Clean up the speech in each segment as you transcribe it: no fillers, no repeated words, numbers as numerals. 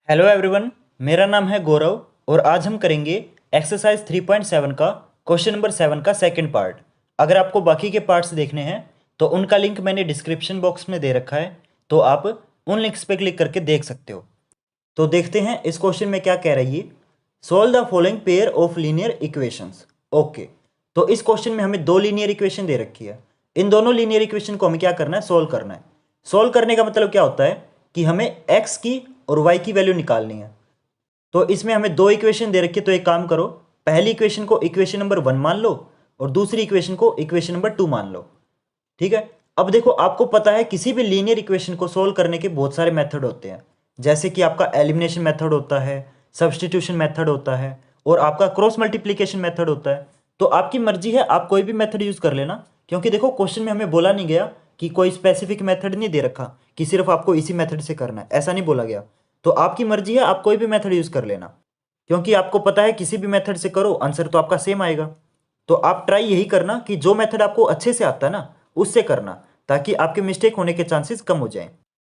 Hello everyone. मेरा नाम है गौरव और आज हम करेंगे एक्सरसाइज 3.7 का क्वेश्चन नंबर 7 का सेकंड पार्ट। अगर आपको बाकी के पार्ट्स देखने हैं तो उनका लिंक मैंने डिस्क्रिप्शन बॉक्स में दे रखा है, तो आप उन लिंक्स पे क्लिक करके देख सकते हो। तो देखते हैं इस क्वेश्चन में क्या कह रही है। Solve the following pair of linear equations. Okay, तो इस क्वेश्चन में हमें दो लीनियर इक्वेशन दे रखी है। इन दोनों लीनियर इक्वेशन को हमें क्या करना है, सोल्व करना है। सोल्व करने का मतलब क्या होता है कि हमें एक्स की और वाई की वैल्यू निकालनी है। तो इसमें हमें दो इक्वेशन दे रखी है, तो एक काम करो, पहली इक्वेशन को इक्वेशन नंबर 1 मान लो और दूसरी इक्वेशन को इक्वेशन नंबर 2 मान लो। ठीक है। अब देखो, आपको पता है किसी भी लीनियर इक्वेशन को सोल्व करने के बहुत सारे मेथड होते हैं। जैसे कि आपका एलिमिनेशन मेथड होता है, सब्सटीट्यूशन मेथड होता है और आपका क्रॉस मल्टीप्लीकेशन मेथड होता है। तो आपकी मर्जी है, आप कोई भी मेथड यूज कर लेना, क्योंकि देखो क्वेश्चन में हमें बोला नहीं गया कि कोई स्पेसिफिक मेथड नहीं दे रखा कि सिर्फ आपको इसी मेथड से करना है, ऐसा नहीं बोला गया। तो आपकी मर्जी है, आप कोई भी मेथड यूज कर लेना, क्योंकि आपको पता है किसी भी मेथड से करो आंसर तो आपका सेम आएगा। तो आप ट्राई यही करना कि जो मेथड आपको अच्छे से आता है ना उससे करना, ताकि आपके मिस्टेक होने के चांसेस कम हो जाएं।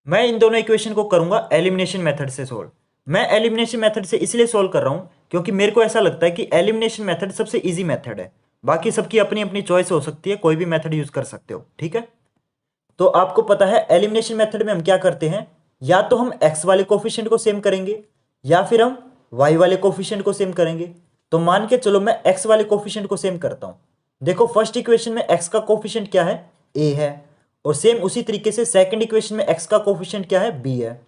मैं इन दोनों इक्वेशन को करूंगा एलिमिनेशन मेथड से सोल्व। मैं एलिमिनेशन मेथड से इसलिए सोल्व कर रहा हूं क्योंकि मेरे को ऐसा लगता है कि एलिमिनेशन मेथड सबसे इजी मेथड है। बाकी सबकी अपनी अपनी चॉइस हो सकती है, कोई भी मेथड यूज कर सकते हो। ठीक है। तो आपको पता है एलिमिनेशन मेथड में हम क्या करते हैं, या तो हम एक्स वाले कोफिशिएंट को सेम करेंगे या फिर हम वाई वाले कोफिशिएंट को सेम करेंगे। तो मान के चलो मैं एक्स वाले कोफिशिएंट को सेम करता हूं। देखो फर्स्ट इक्वेशन में एक्स का कोफिशिएंट क्या है, ए है, और सेम उसी तरीके से सेकंड इक्वेशन में एक्स का कोफिशिएंट क्या है, बी है।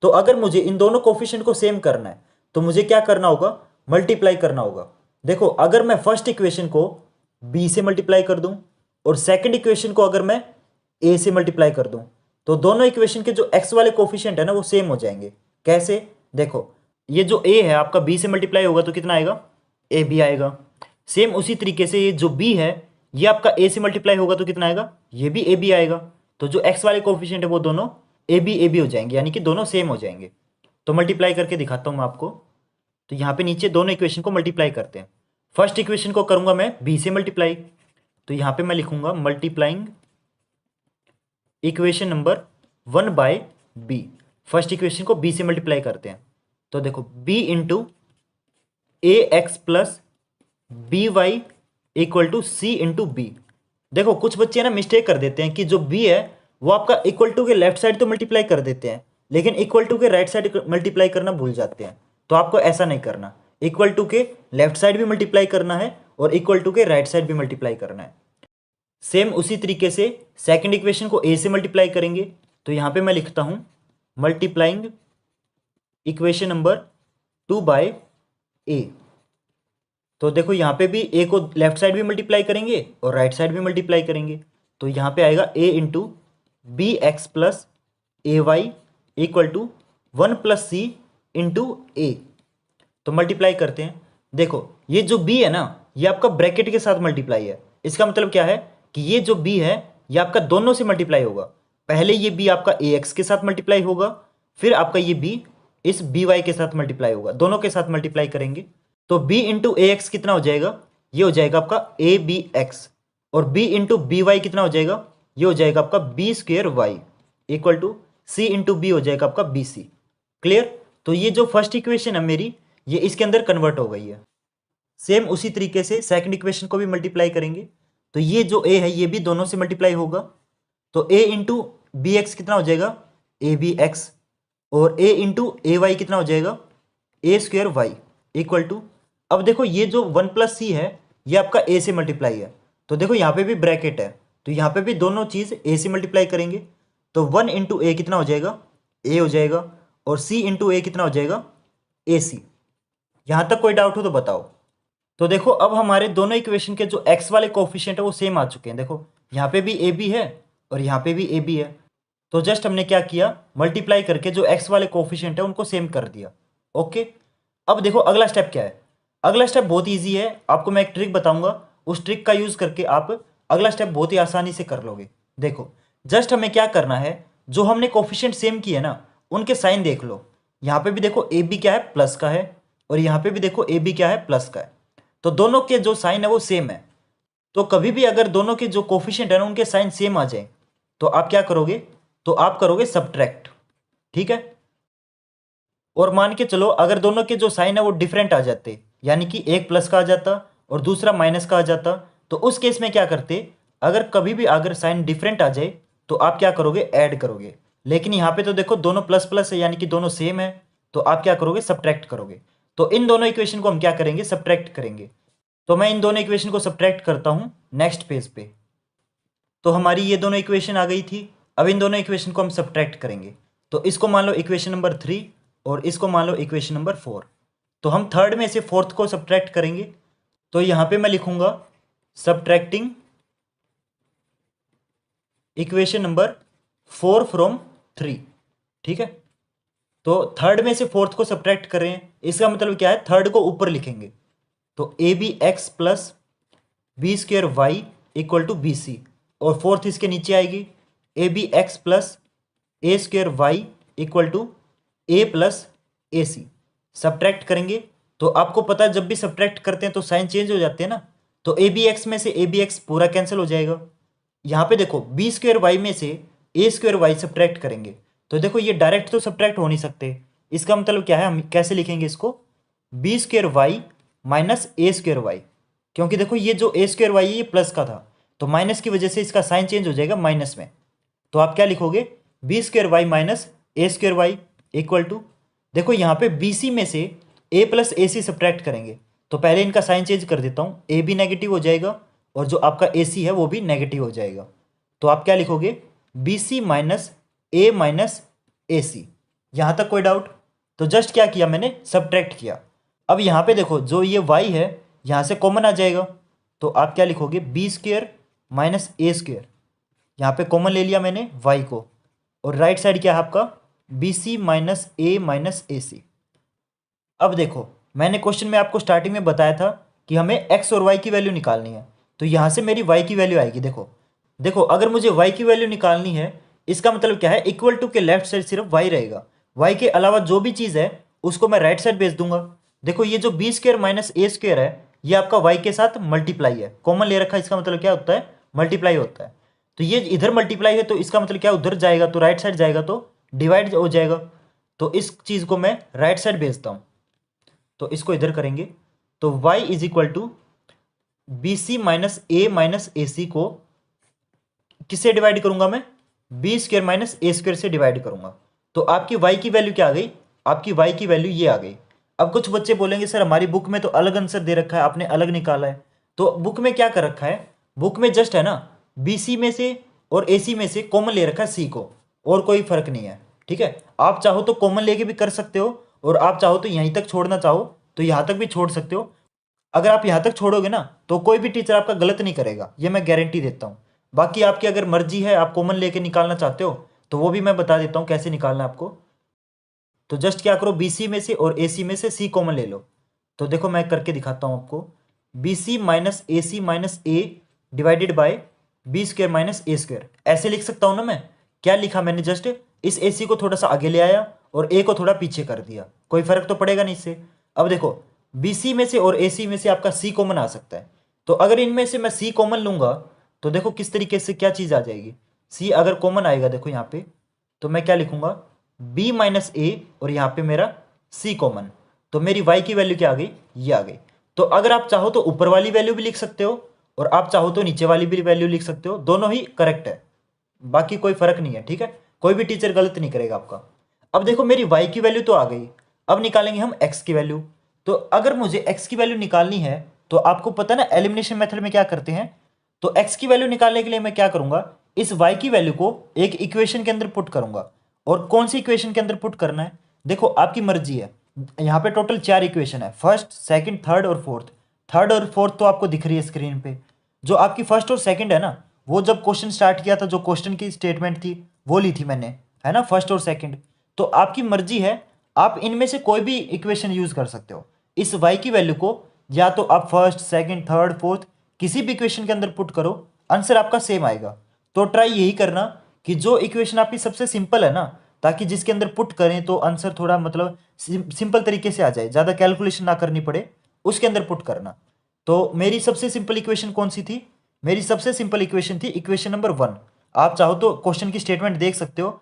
तो अगर मुझे इन दोनों कोफिशिएंट को सेम करना है तो मुझे क्या करना होगा, मल्टीप्लाई करना होगा। देखो अगर मैं फर्स्ट इक्वेशन को बी से मल्टीप्लाई कर दूं और सेकंड इक्वेशन को अगर मैं ए से मल्टीप्लाई कर दूं, तो दोनों इक्वेशन के जो एक्स वाले कोफिशिएंट है ना वो सेम हो जाएंगे। कैसे, देखो ये जो ए है आपका बी से मल्टीप्लाई होगा तो कितना आएगा, ए बी आएगा। सेम उसी तरीके से ये जो बी है ये आपका ए से मल्टीप्लाई होगा तो कितना आएगा, ये भी ए बी आएगा। तो जो एक्स वाले कोफिशिएंट है वो दोनों ए बी हो जाएंगे, यानी कि दोनों सेम हो जाएंगे। तो मल्टीप्लाई करके दिखाता हूं मैं आपको। तो यहाँ पे नीचे दोनों इक्वेशन को मल्टीप्लाई करते हैं। फर्स्ट इक्वेशन को करूंगा मैं बी से मल्टीप्लाई, तो यहाँ पे मैं लिखूंगा multiplying equation number 1 by B. First equation को बी से मल्टीप्लाई करते हैं। तो देखो B into A x plus B Y equal to C into B. देखो कुछ बच्चे ना मिस्टेक कर देते हैं कि जो बी है वो आपका इक्वल टू के लेफ्ट साइड तो मल्टीप्लाई कर देते हैं, लेकिन इक्वल टू के राइट साइड मल्टीप्लाई करना भूल जाते हैं। तो आपको ऐसा नहीं करना, इक्वल टू के लेफ्ट साइड भी मल्टीप्लाई करना है और इक्वल टू के राइट साइड भी मल्टीप्लाई करना है। सेम उसी तरीके से सेकंड इक्वेशन को ए से मल्टीप्लाई करेंगे। तो यहां पे मैं लिखता हूं मल्टीप्लाइंग इक्वेशन नंबर 2 बाय ए। तो देखो यहां पे भी ए को लेफ्ट साइड भी मल्टीप्लाई करेंगे और राइट साइड भी मल्टीप्लाई करेंगे। तो यहां पे आएगा a into b x plus a y equal to 1 plus c into a. तो मल्टीप्लाई करते हैं। देखो ये जो बी है ना ये आपका ब्रैकेट के साथ मल्टीप्लाई है। इसका मतलब क्या है कि ये जो बी है ये आपका दोनों से मल्टीप्लाई होगा। पहले ये बी आपका ए एक्स के साथ मल्टीप्लाई होगा, फिर आपका ये बी इस बी वाई के साथ मल्टीप्लाई होगा, दोनों के साथ मल्टीप्लाई करेंगे। तो बी इंटू ए एक्स कितना हो जाएगा, ये हो जाएगा आपका ए बी एक्स, और बी इंटू बी वाई कितना हो जाएगा, ये हो जाएगा आपका B square Y equal to C into B हो जाएगा आपका बी सी। क्लियर। तो ये जो फर्स्ट इक्वेशन है मेरी ये इसके अंदर कन्वर्ट हो गई है। सेम उसी तरीके से सेकंड इक्वेशन को भी मल्टीप्लाई करेंगे। तो ये जो ए है ये भी दोनों से मल्टीप्लाई होगा। तो ए इंटू बी एक्स कितना हो जाएगा, ए बी एक्स, और ए इंटू ए वाई कितना हो जाएगा, ए स्क्वेयर वाई इक्वल टू। अब देखो ये जो 1 प्लस सी है ये आपका ए से मल्टीप्लाई है। तो देखो यहाँ पे भी ब्रैकेट है, तो यहाँ पे भी दोनों चीज़ ए से मल्टीप्लाई करेंगे। तो 1 इंटू ए कितना हो जाएगा, ए हो जाएगा, और सी इंटू ए कितना हो जाएगा, ए सी। यहाँ तक कोई डाउट हो तो बताओ। तो देखो अब हमारे दोनों इक्वेशन के जो एक्स वाले कोफिशिएंट है वो सेम आ चुके हैं। देखो यहाँ पे भी ए बी है और यहाँ पे भी ए बी है। तो जस्ट हमने क्या किया, मल्टीप्लाई करके जो एक्स वाले कोफिशिएंट है उनको सेम कर दिया। ओके। अब देखो अगला स्टेप क्या है। अगला स्टेप बहुत ईजी है, आपको मैं एक ट्रिक बताऊंगा, उस ट्रिक का यूज करके आप अगला स्टेप बहुत ही आसानी से कर लोगे। देखो जस्ट हमें क्या करना है, जो हमने कोफिशिएंट सेम किए ना उनके साइन देख लो। यहाँ पे भी देखो ए बी क्या है, प्लस का है, और यहाँ पे भी देखो ए बी क्या है, प्लस का है। तो दोनों के जो साइन है वो सेम है। तो कभी भी अगर दोनों के जो कोफिशिएंट है ना उनके साइन सेम आ जाए तो आप क्या करोगे, तो आप करोगे सब्ट्रैक्ट। ठीक है। और मान के चलो अगर दोनों के जो साइन है वो डिफरेंट आ जाते, यानी कि एक प्लस का आ जाता और दूसरा माइनस का आ जाता, तो उस केस में क्या करते, अगर कभी भी अगर साइन डिफरेंट आ जाए तो आप क्या करोगे, ऐड करोगे। लेकिन यहाँ पे तो देखो दोनों प्लस प्लस है, यानी कि दोनों सेम है, तो आप क्या करोगे, सब्ट्रैक्ट करोगे। तो इन दोनों इक्वेशन को हम क्या करेंगे, सब्ट्रैक्ट करेंगे। तो मैं इन दोनों इक्वेशन को सब्ट्रैक्ट करता हूँ नेक्स्ट पेज पे। तो हमारी ये दोनों इक्वेशन आ गई थी। अब इन दोनों इक्वेशन को हम सब्ट्रैक्ट करेंगे। तो इसको मान लो इक्वेशन नंबर 3 और इसको मान लो इक्वेशन नंबर 4। तो हम थर्ड में से फोर्थ को सब्ट्रैक्ट करेंगे। तो यहां पे मैं लिखूंगा सब्ट्रैक्टिंग इक्वेशन नंबर 4 फ्रॉम 3। ठीक है, तो थर्ड में से फोर्थ को सब्ट्रैक्ट कर रहे हैं, इसका मतलब क्या है, थर्ड को ऊपर लिखेंगे। तो A B x plus B square Y equal to B C, और फोर्थ इसके नीचे आएगी A B x plus A square Y equal to A plus A C. Subtract करेंगे तो आपको पता है जब भी सब्ट्रैक्ट करते हैं तो साइन चेंज हो जाते हैं ना। तो ए बी एक्स में से ए बी एक्स पूरा कैंसिल हो जाएगा। यहाँ पे देखो बी स्क्वेयर वाई में से ए स्क्वेयर वाई सब्ट्रैक्ट करेंगे, तो देखो ये डायरेक्ट तो सब्ट्रैक्ट हो नहीं सकते। इसका मतलब क्या है, हम कैसे लिखेंगे इसको, बी स्क्वेयर वाई माइनस ए स्क्वेयर वाई। क्योंकि देखो ये जो ए स्क्वेयर वाई है ये प्लस का था, तो माइनस की वजह से इसका साइन चेंज हो जाएगा माइनस में। तो आप क्या लिखोगे, B square Y minus A square Y equal to, देखो यहाँ पे बी सी में से ए प्लस ए सी सब्ट्रैक्ट करेंगे, तो पहले इनका साइन चेंज कर देता हूँ, ए भी नेगेटिव हो जाएगा और जो आपका ए सी है वो भी नेगेटिव हो जाएगा। तो आप क्या लिखोगे, बी सी माइनस ए सी। यहाँ तक कोई डाउट? तो जस्ट क्या किया मैंने, सब्ट्रैक्ट किया। अब यहाँ पे देखो जो ये y है यहाँ से कॉमन आ जाएगा, तो आप क्या लिखोगे, बी स्क्वेयर माइनस ए स्क्वेयर। यहाँ पे कॉमन ले लिया मैंने y को, और राइट साइड क्या है आपका, बी सी माइनस ए सी। अब देखो मैंने क्वेश्चन में आपको स्टार्टिंग में बताया था कि हमें x और y की वैल्यू निकालनी है, तो यहाँ से मेरी y की वैल्यू आएगी। देखो देखो अगर मुझे y की वैल्यू निकालनी है, इसका मतलब क्या है, इक्वल टू के लेफ्ट साइड सिर्फ y रहेगा, y के अलावा जो भी चीज़ है उसको मैं राइट साइड भेज दूंगा। देखो ये जो बी स्क्वेयर माइनस ए स्क्वेयर है ये आपका y के साथ मल्टीप्लाई है, कॉमन ले रखा है, इसका मतलब क्या होता है, मल्टीप्लाई होता है। तो ये इधर मल्टीप्लाई है तो इसका मतलब क्या, उधर जाएगा तो राइट साइड जाएगा तो डिवाइड हो जाएगा। तो इस चीज़ को मैं राइट साइड भेजता हूँ, तो इसको इधर करेंगे। तो y is equal to B C minus A c को किससे डिवाइड करूंगा मैं, बी स्क्वेयर माइनस ए स्क्वेयर से डिवाइड करूंगा। तो आपकी y की वैल्यू क्या आ गई, आपकी y की वैल्यू ये आ गई। अब कुछ बच्चे बोलेंगे सर हमारी बुक में तो अलग आंसर दे रखा है, आपने अलग निकाला है। तो बुक में क्या कर रखा है, बुक में जस्ट है ना बी सी में से और ए सी में से कॉमन ले रखा है सी को, और कोई फर्क नहीं है। ठीक है, आप चाहो तो कॉमन लेके भी कर सकते हो, और आप चाहो तो यहीं तक छोड़ना चाहो तो यहाँ तक भी छोड़ सकते हो। अगर आप यहाँ तक छोड़ोगे ना तो कोई भी टीचर आपका गलत नहीं करेगा, ये मैं गारंटी देता हूँ। बाकी आपकी अगर मर्जी है, आप कॉमन लेके निकालना चाहते हो तो वो भी मैं बता देता हूँ कैसे निकालना है आपको। तो जस्ट क्या करो, बी सी में से और ए सी में से सी कॉमन ले लो। तो देखो मैं करके दिखाता हूँ आपको, B C minus A divided by B square minus A square, ऐसे लिख सकता हूँ ना मैं। क्या लिखा मैंने, जस्ट इस ए सी को थोड़ा सा आगे ले आया और ए को थोड़ा पीछे कर दिया, कोई फर्क तो पड़ेगा नहीं इससे। अब देखो बी सी में से और ए सी में से आपका सी कॉमन आ सकता है, तो अगर इनमें से मैं सी कॉमन लूंगा तो देखो किस तरीके से क्या चीज़ आ जाएगी, सी अगर कॉमन आएगा देखो यहाँ पे, तो मैं क्या लिखूंगा, b माइनस ए और यहाँ पे मेरा c कॉमन, तो मेरी y की वैल्यू क्या आ गई, ये आ गई। तो अगर आप चाहो तो ऊपर वाली वैल्यू भी लिख सकते हो और आप चाहो तो नीचे वाली भी वैल्यू लिख सकते हो, दोनों ही करेक्ट है, बाकी कोई फर्क नहीं है। ठीक है, कोई भी टीचर गलत नहीं करेगा आपका। अब देखो मेरी y की वैल्यू तो आ गई, अब निकालेंगे हम x की वैल्यू। तो अगर मुझे x की वैल्यू निकालनी है तो आपको पता है ना एलिमिनेशन मेथड में क्या करते हैं, तो x की वैल्यू निकालने के लिए मैं क्या करूंगा, इस y की वैल्यू को एक इक्वेशन के अंदर पुट करूंगा। और कौन सी इक्वेशन के अंदर पुट करना है, देखो आपकी मर्जी है। यहाँ पे टोटल 4 इक्वेशन है, फर्स्ट सेकंड थर्ड और फोर्थ। थर्ड और फोर्थ तो आपको दिख रही है स्क्रीन पे। जो आपकी फर्स्ट और सेकंड है ना, वो जब क्वेश्चन स्टार्ट किया था जो क्वेश्चन की स्टेटमेंट थी वो ली थी मैंने, है ना, फर्स्ट और सेकंड। तो आपकी मर्जी है, आप इनमें से कोई भी इक्वेशन यूज कर सकते हो। इस y की वैल्यू को या तो आप फर्स्ट सेकंड थर्ड फोर्थ किसी भी इक्वेशन के अंदर पुट करो, आंसर आपका सेम आएगा। तो ट्राई यही करना कि जो इक्वेशन आपकी सबसे सिंपल है ना, ताकि जिसके अंदर पुट करें तो आंसर थोड़ा मतलब सिंपल तरीके से आ जाए, ज़्यादा कैलकुलेशन ना करनी पड़े, उसके अंदर पुट करना। तो मेरी सबसे सिंपल इक्वेशन कौन सी थी, मेरी सबसे सिंपल इक्वेशन थी इक्वेशन नंबर 1। आप चाहो तो क्वेश्चन की स्टेटमेंट देख सकते हो,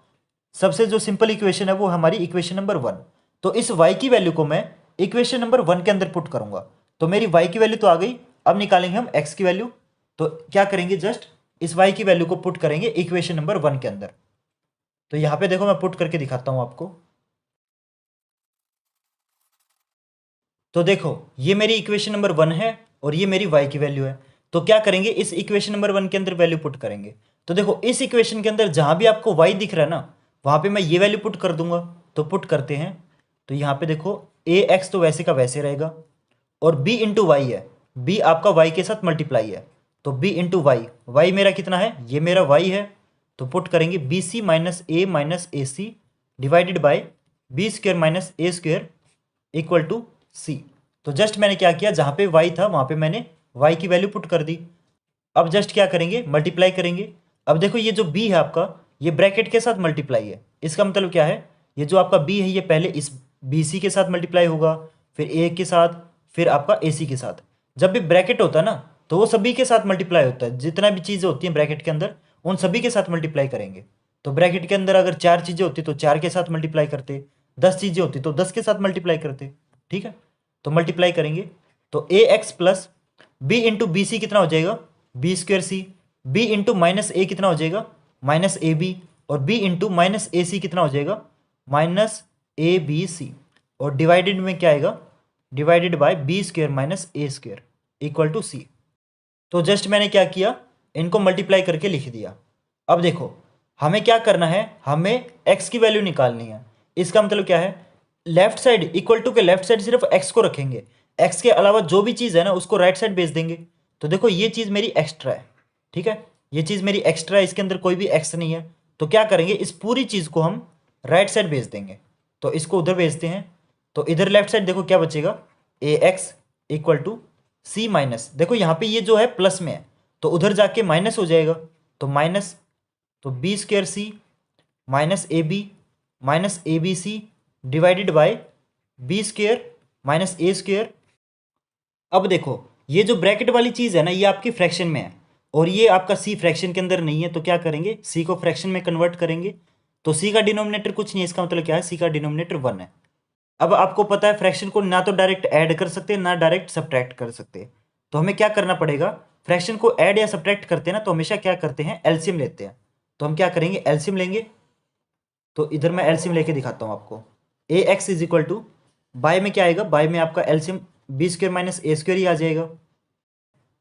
सबसे जो सिंपल इक्वेशन है वो हमारी इक्वेशन नंबर 1। तो इस y की वैल्यू को मैं इक्वेशन नंबर 1 के अंदर पुट करूंगा। तो मेरी y की वैल्यू तो आ गई, अब निकालेंगे हम x की वैल्यू। तो क्या करेंगे, जस्ट इस y की वैल्यू को पुट करेंगे इक्वेशन नंबर 1 के अंदर। तो यहां पे देखो मैं पुट करके दिखाता हूं आपको। तो देखो ये मेरी इक्वेशन नंबर 1 है और ये मेरी y की वैल्यू है। तो क्या करेंगे, इस इक्वेशन नंबर 1 के अंदर वैल्यू पुट करेंगे। तो देखो इस इक्वेशन के अंदर जहां भी आपको y दिख रहा है ना, वहां पे मैं ये वैल्यू पुट कर दूंगा। तो पुट करते हैं। तो यहाँ पे देखो ax तो वैसे का वैसे रहेगा और b इंटू वाई है, b आपका y के साथ मल्टीप्लाई है। तो b इंटू वाई, वाई मेरा कितना है, ये मेरा y है। तो पुट करेंगे b C minus A c divided by B square minus A square equal to c. तो जस्ट मैंने क्या किया, जहां पे y था वहां पे मैंने y की वैल्यू पुट कर दी। अब जस्ट क्या करेंगे, मल्टीप्लाई करेंगे। अब देखो ये जो b है आपका, ये ब्रैकेट के साथ मल्टीप्लाई है। इसका मतलब क्या है, ये जो आपका b है ये पहले इस बी सी के साथ मल्टीप्लाई होगा, फिर ए के साथ, फिर आपका ए सी के साथ। जब भी ब्रैकेट होता है ना, तो वो सभी के साथ मल्टीप्लाई होता है। जितना भी चीज़ें होती हैं ब्रैकेट के अंदर, उन सभी के साथ मल्टीप्लाई करेंगे। तो ब्रैकेट के अंदर अगर 4 चीज़ें होती तो 4 के साथ मल्टीप्लाई करते, 10 चीज़ें होती तो 10 के साथ मल्टीप्लाई करते। ठीक है, तो मल्टीप्लाई करेंगे। तो a x plus b into b c कितना हो जाएगा, b square c. B into minus a कितना हो जाएगा, माइनस ए बी। और बी इंटू माइनस ए सी कितना हो जाएगा, माइनस ए बी सी। और डिवाइडेड में क्या आएगा, divided by B square minus A square equal to c. तो जस्ट मैंने क्या किया, इनको मल्टीप्लाई करके लिख दिया। अब देखो हमें क्या करना है, हमें x की वैल्यू निकालनी है। इसका मतलब क्या है, लेफ्ट साइड इक्वल टू के लेफ्ट साइड सिर्फ x को रखेंगे, x के अलावा जो भी चीज़ है ना उसको राइट साइड भेज देंगे। तो देखो ये चीज़ मेरी एक्स्ट्रा है, ठीक है, ये चीज़ मेरी एक्स्ट्रा है, इसके अंदर कोई भी x नहीं है। तो क्या करेंगे, इस पूरी चीज़ को हम राइट साइड भेज देंगे। तो इसको उधर भेजते हैं। तो इधर लेफ्ट साइड देखो क्या बचेगा, a x equal to c minus, देखो यहाँ पे ये जो है प्लस में है तो उधर जाके माइनस हो जाएगा। तो माइनस, तो B square C minus A B C divided by B square minus A square. अब देखो ये जो ब्रैकेट वाली चीज़ है ना, ये आपकी फ्रैक्शन में है और ये आपका सी फ्रैक्शन के अंदर नहीं है। तो क्या करेंगे, सी को फ्रैक्शन में कन्वर्ट करेंगे। तो सी का डिनोमिनेटर कुछ नहीं है, इसका मतलब क्या है, सी का डिनोमिनेटर 1 है। अब आपको पता है फ्रैक्शन को ना तो डायरेक्ट ऐड कर सकते हैं ना डायरेक्ट सब्ट्रैक्ट कर सकते हैं। तो हमें क्या करना पड़ेगा, फ्रैक्शन को ऐड या सब्ट्रैक्ट करते हैं ना, तो हमेशा क्या करते हैं, एलसीएम लेते हैं। तो हम क्या करेंगे, एलसीएम लेंगे। तो इधर मैं एलसीएम लेके दिखाता हूँ आपको। A x is equal to, by में क्या आएगा, बाय में आपका एलसीएम बी स्क्वेयर माइनस ए स्क्वेयर ही आ जाएगा।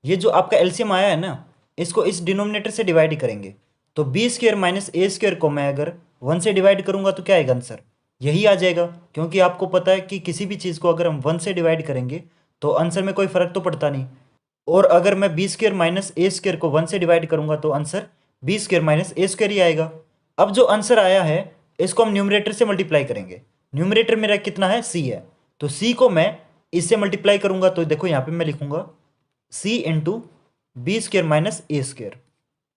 ये जो आपका एलसीएम आया है ना, इसको इस डिनोमिनेटर से डिवाइड करेंगे। तो बी स्क्वेयर माइनस ए स्क्वेयर को मैं अगर 1 से डिवाइड करूंगा तो क्या आएगा आंसर, यही आ जाएगा। क्योंकि आपको पता है कि किसी भी चीज़ को अगर हम 1 से डिवाइड करेंगे तो आंसर में कोई फर्क तो पड़ता नहीं। और अगर मैं बी स्क्वेयर माइनस ए स्क्वेयर को 1 से डिवाइड करूंगा तो आंसर बी स्क्वेयर माइनस ए स्क्वेयर ही आएगा। अब जो आंसर आया है इसको हम न्यूमरेटर से मल्टीप्लाई करेंगे। न्यूमरेटर मेरा कितना है, सी है। तो सी को मैं इससे मल्टीप्लाई करूंगा। तो देखो यहाँ पे मैं लिखूंगा सी इंटू बी स्क्वेयर माइनस ए स्क्वेयर।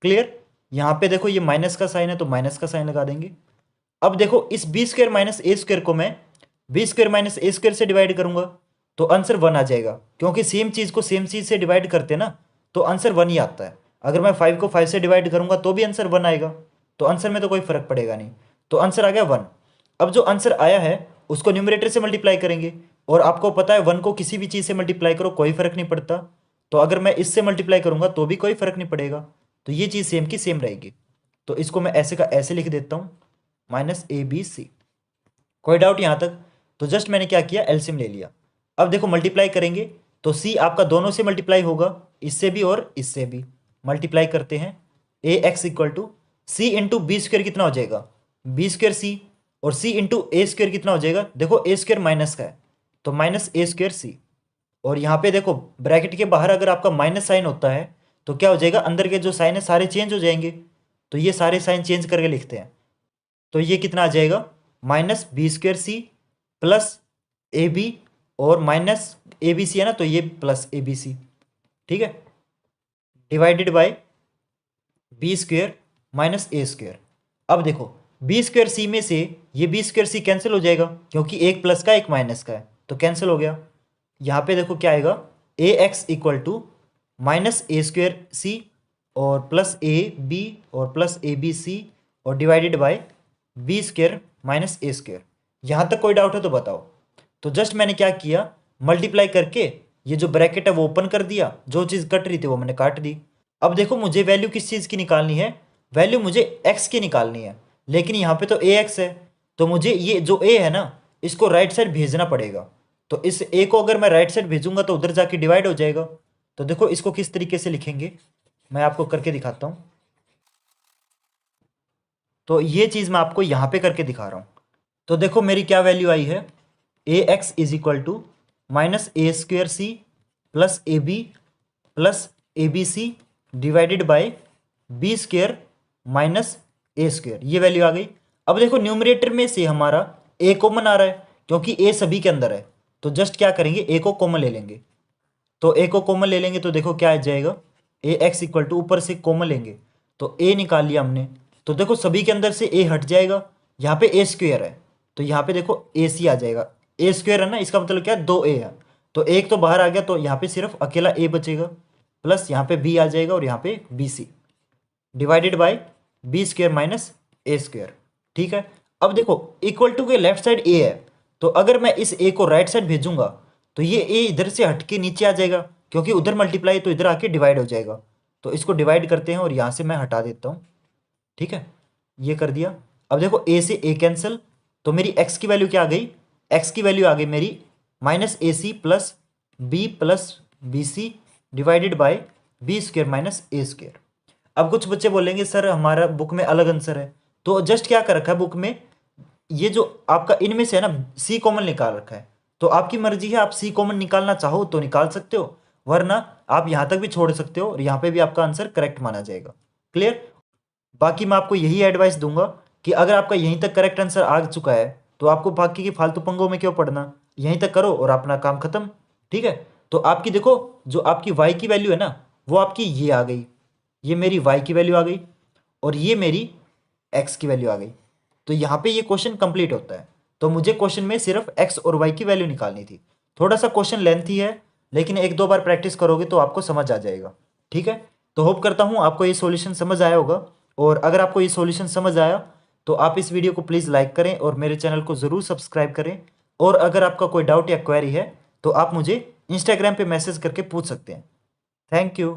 क्लियर, यहाँ पे देखो ये माइनस का साइन है तो माइनस का साइन लगा देंगे। अब देखो इस बी स्क्वेयर माइनस ए स्क्वेयर को मैं बी स्क्वेयर माइनस ए स्क्वेयर से डिवाइड करूंगा तो आंसर 1 आ जाएगा। क्योंकि सेम चीज़ को सेम चीज़ से डिवाइड करते हैं ना, तो आंसर 1 ही आता है। अगर मैं 5 को 5 से डिवाइड करूंगा तो भी आंसर 1 आएगा। तो आंसर में तो कोई फर्क पड़ेगा नहीं। तो आंसर आ गया 1। अब जो आंसर आया है उसको न्यूमरेटर से मल्टीप्लाई करेंगे। और आपको पता है 1 को किसी भी चीज़ से मल्टीप्लाई करो कोई फर्क नहीं पड़ता। तो अगर मैं इससे मल्टीप्लाई करूंगा तो भी कोई फर्क नहीं पड़ेगा। तो ये चीज़ सेम की सेम रहेगी। तो इसको मैं ऐसे का ऐसे लिख देता हूँ, माइनस ए बी सी। कोई डाउट यहाँ तक? तो जस्ट मैंने क्या किया, एलसीएम ले लिया। अब देखो मल्टीप्लाई करेंगे तो सी आपका दोनों से मल्टीप्लाई होगा, इससे भी और इससे भी। मल्टीप्लाई करते हैं, a x equal to C into b square कितना हो जाएगा, बी स्क्वेयर सी। और सी इंटू ए स्क्वेयर कितना हो जाएगा, देखो ए स्क्वेयर माइनस का है तो माइनस ए स्क्वेयर सी। और यहाँ पे देखो ब्रैकेट के बाहर अगर आपका माइनस साइन होता है तो क्या हो जाएगा, अंदर के जो साइन है सारे चेंज हो जाएंगे। तो ये सारे साइन चेंज करके लिखते हैं। तो ये कितना आ जाएगा, minus B square C plus A B, और माइनस ए बी सी है ना तो ये प्लस ए बी सी, ठीक है, divided by B square minus A square. अब देखो बी स्क्वेयर सी में से ये बी स्क्वेयर सी कैंसिल हो जाएगा क्योंकि एक प्लस का एक माइनस का है तो कैंसिल हो गया। यहाँ पे देखो क्या आएगा, a x equal to minus A square c और प्लस ए बी और प्लस ए बी सी और divided by B square minus A square. यहाँ तक कोई डाउट है तो बताओ। तो जस्ट मैंने क्या किया, मल्टीप्लाई करके ये जो ब्रैकेट है वो ओपन कर दिया, जो चीज़ कट रही थी वो मैंने काट दी। अब देखो मुझे वैल्यू किस चीज़ की निकालनी है, वैल्यू मुझे एक्स की निकालनी है, लेकिन यहाँ पे तो ए एक्स है, तो मुझे ये जो ए है ना इसको राइट साइड भेजना पड़ेगा। तो इस ए को अगर मैं राइट साइड भेजूंगा तो उधर जाके डिवाइड हो जाएगा। तो देखो इसको किस तरीके से लिखेंगे मैं आपको करके दिखाता हूँ। तो ये चीज़ मैं आपको यहाँ पे करके दिखा रहा हूँ। तो देखो मेरी क्या वैल्यू आई है, a x is equal to minus A square C plus A b plus A B C divided by B square minus A square, ये वैल्यू आ गई। अब देखो न्यूमरेटर में से हमारा ए कॉमन आ रहा है क्योंकि ए सभी के अंदर है, तो जस्ट क्या करेंगे ए को कॉमन ले लेंगे। तो ए को कॉमन ले लेंगे तो देखो क्या आ जाएगा, ए एक्स इक्वल टू ऊपर से कॉमन लेंगे तो ए निकाल लिया हमने, तो देखो सभी के अंदर से ए हट जाएगा, यहाँ पे ए स्क्वेयर है तो यहाँ पे देखो ए सी आ जाएगा। ए स्क्वेयर है ना, इसका मतलब क्या है, दो ए है, तो एक तो बाहर आ गया तो यहाँ पे सिर्फ अकेला ए बचेगा, प्लस यहाँ पे बी आ जाएगा और यहाँ पे B C divided by B square minus A square. ठीक है, अब देखो इक्वल टू के लेफ्ट साइड ए है, तो अगर मैं इस ए को राइट साइड भेजूंगा तो ये ए इधर से हट के नीचे आ जाएगा क्योंकि उधर मल्टीप्लाई तो इधर आके डिवाइड हो जाएगा। तो इसको डिवाइड करते हैं और यहाँ से मैं हटा देता हूँ। ठीक है, ये कर दिया। अब देखो ए से ए कैंसिल, तो मेरी एक्स की वैल्यू क्या आ गई, एक्स की वैल्यू आ गई मेरी minus A C plus B C divided by B square minus A square. अब कुछ बच्चे बोलेंगे सर हमारा बुक में अलग आंसर है, तो जस्ट क्या कर रखा है बुक में, ये जो आपका इनमें से है ना सी कॉमन निकाल रखा है, तो आपकी मर्जी है, आप सी कॉमन निकालना चाहो तो निकाल सकते हो, वरना आप यहाँ तक भी छोड़ सकते हो और यहाँ पे भी आपका आंसर करेक्ट माना जाएगा। क्लियर? बाकी मैं आपको यही एडवाइस दूंगा कि अगर आपका यहीं तक करेक्ट आंसर आ चुका है तो आपको बाकी की फालतू पंगों में क्यों पड़ना, यहीं तक करो और अपना काम खत्म। ठीक है, तो आपकी देखो जो आपकी वाई की वैल्यू है ना वो आपकी ये आ गई, ये मेरी वाई की वैल्यू आ गई और ये मेरी एक्स की वैल्यू आ गई। तो यहाँ पे ये क्वेश्चन कंप्लीट होता है। तो मुझे क्वेश्चन में सिर्फ एक्स और वाई की वैल्यू निकालनी थी। थोड़ा सा क्वेश्चन लेंथी है लेकिन एक दो बार प्रैक्टिस करोगे तो आपको समझ आ जाएगा। ठीक है, तो होप करता हूँ आपको ये सॉल्यूशन समझ आया होगा, और अगर आपको ये सॉल्यूशन समझ आया तो आप इस वीडियो को प्लीज़ लाइक करें और मेरे चैनल को ज़रूर सब्सक्राइब करें। और अगर आपका कोई डाउट या क्वेरी है तो आप मुझे इंस्टाग्राम पे मैसेज करके पूछ सकते हैं। Thank you.